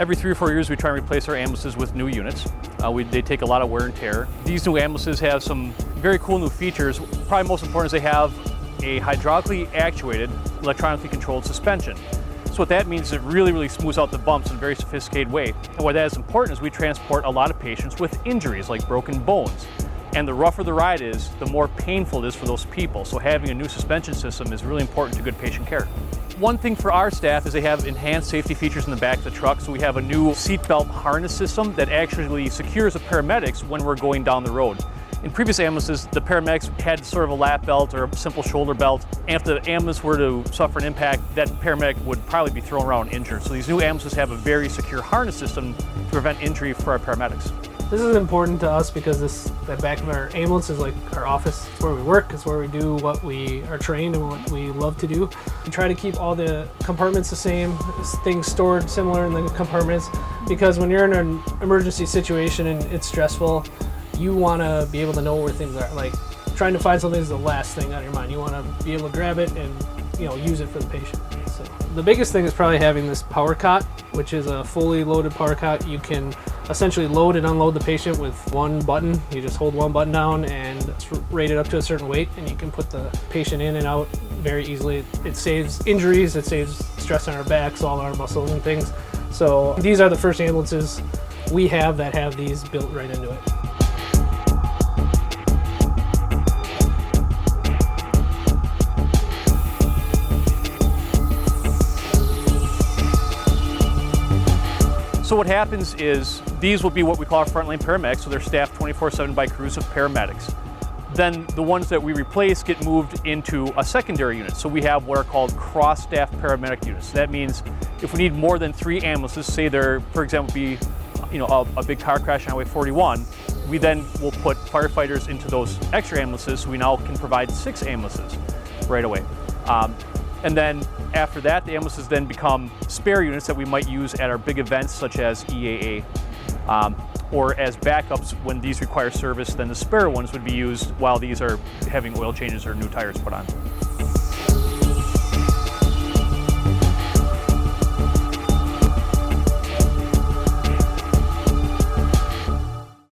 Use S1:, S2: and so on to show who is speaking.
S1: Every 3 or 4 years we try and replace our ambulances with new units. They take a lot of wear and tear. These new ambulances have some very cool new features. Probably most important is they have a hydraulically actuated, electronically controlled suspension. So what that means is it really smooths out the bumps in a very sophisticated way. And why that is important is we transport a lot of patients with injuries like broken bones. And the rougher the ride is, the more painful it is for those people. So having a new suspension system is really important to good patient care. One thing for our staff is they have enhanced safety features in the back of the truck. So we have a new seatbelt harness system that actually secures the paramedics when we're going down the road. In previous ambulances, the paramedics had sort of a lap belt or a simple shoulder belt. And if the ambulance were to suffer an impact, that paramedic would probably be thrown around injured. So these new ambulances have a very secure harness system to prevent injury for our paramedics.
S2: This is important to us because that back of our ambulance is like our office. It's where we work, it's where we do what we are trained and what we love to do. We try to keep all the compartments the same, things stored similar in the compartments, because when you're in an emergency situation and it's stressful, you want to be able to know where things are. Like trying to find something is the last thing on your mind. You want to be able to grab it and use it for the patient. So the biggest thing is probably having this power cot, which is a fully loaded power cot. You can essentially load and unload the patient with one button. You just hold one button down and it's rated up to a certain weight, and you can put the patient in and out very easily. It saves injuries, it saves stress on our backs, all our muscles and things. So these are the first ambulances we have that have these built right into it.
S1: So what happens is these will be what we call our frontline paramedics, so they're staffed 24/7 by crews of paramedics. Then the ones that we replace get moved into a secondary unit. So we have what are called cross-staff paramedic units. That means if we need more than 3 ambulances, say there, for example, be a big car crash on Highway 41, we then will put firefighters into those extra ambulances, so we now can provide 6 ambulances right away. And then after that, the ambulances then become spare units that we might use at our big events such as EAA. Or as backups when these require service, then the spare ones would be used while these are having oil changes or new tires put on.